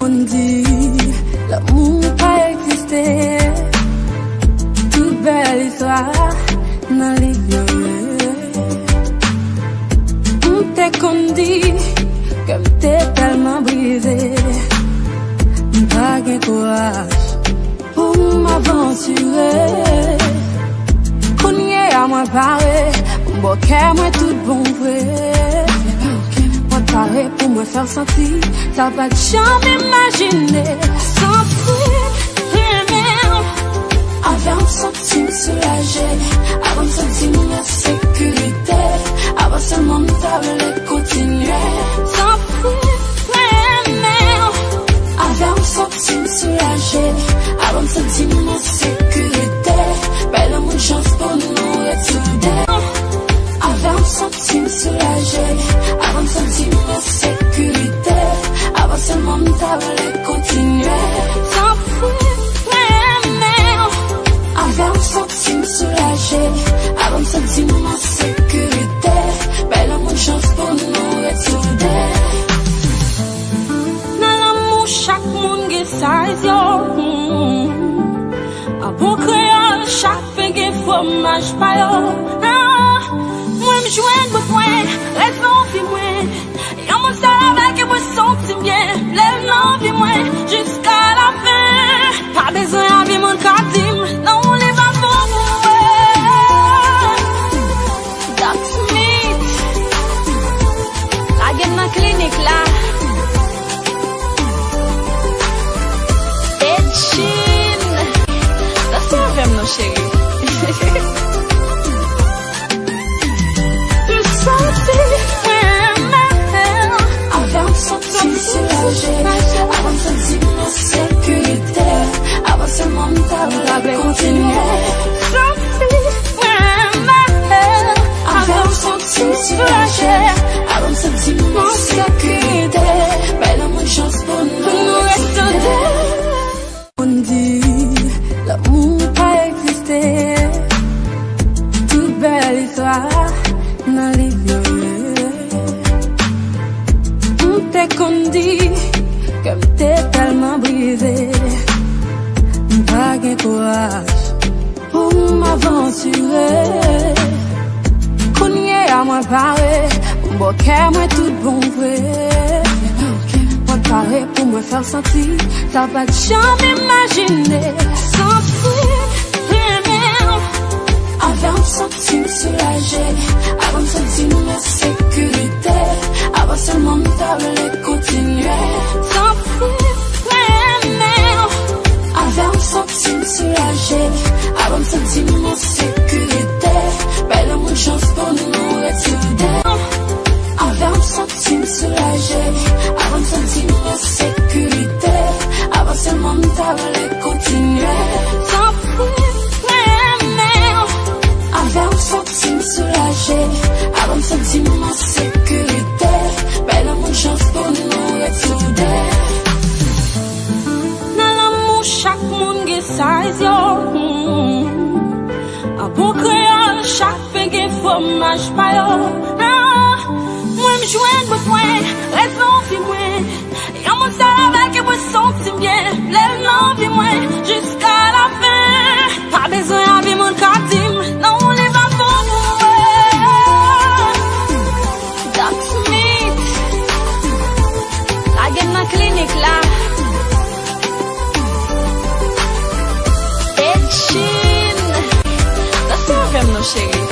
On dit l'amour pas existé. Toute belle histoire dans les vieux. On t'est qu'on dit comme t'es tellement brisé. Pas de courage pour m'aventurer. Qu'on y est à moi parler. Mon cœur moi tout bon vrai. Moi parler pour me faire sentir. Ça va jamais imaginer. Sentir rien. Avant de sentir soulagé. Avant de sentir la sécurité. Avant seulement de parler continuer. Sentir rien. Avant de sentir soulagé. Avant de sentir la sécurité. Belle mon chance pour nous retrouver. Avant de sentir soulagé, avant de sentir la sécurité, avant seulement de parler continuer. Sans freiner. Avant de sentir soulagé, avant de sentir la sécurité, belle bonne chance pour nous retrouver. Dans l'amour, chaque monde qui size yo. A bon créole, chaque pégué fromage pa yo. Je joue de point, raison vie moins. Y'a mon salaire qui me senti bien. Lève l'envie moins, jusqu'à la fin. Pas besoin de mon cardim, non, on les va pour moi. That's me. La gueule ma clinique là. Et Chine. Ça c'est vraiment nos chéris. Avant de sentir soulagé, avant de sentir la sécurité, avant seulement de parler continuer. Avant de sentir soulagé, avant de sentir la sécurité, belle bonne chance pour nous retrouver. On dit l'amour pas existé, toute belle histoire dans les vieux. T'es qu'on dit comme t'es tellement brisé. Pas de courage pour m'aventurer. Qu'on y est à moi parler. Mon cœur moi tout bon vrai. Moi parler pour me faire sentir. Ça va jamais imaginer. Sentir rien. Avant de sentir soulagé. Avant de sentir la sécurité. Avant seulement de parler continuer. Sans freiner. Avant de sentir soulagé. Avant de sentir la sécurité. Belle bonne chance pour nous retrouver. Avant de sentir soulagé. Avant de sentir la sécurité. Avant seulement de parler continuer. Sans freiner. Avant de sentir soulagé. Avant de sentir la sécurité. Belle bonne chance pour nous retrouver. Dans l'amour, chaque monde qui size yo. A bon créole, chaque pégué fromage pa yo. Moi me joindre de point, raison vie moins. Y'a mon salaire qui me senti bien. Lève l'envie moins, jusqu'à la fin. Pas besoin de mon cardim, non, on les va pour moi. That's me. La gueule ma clinique là. Et Chine. Ça c'est vraiment nos chéris.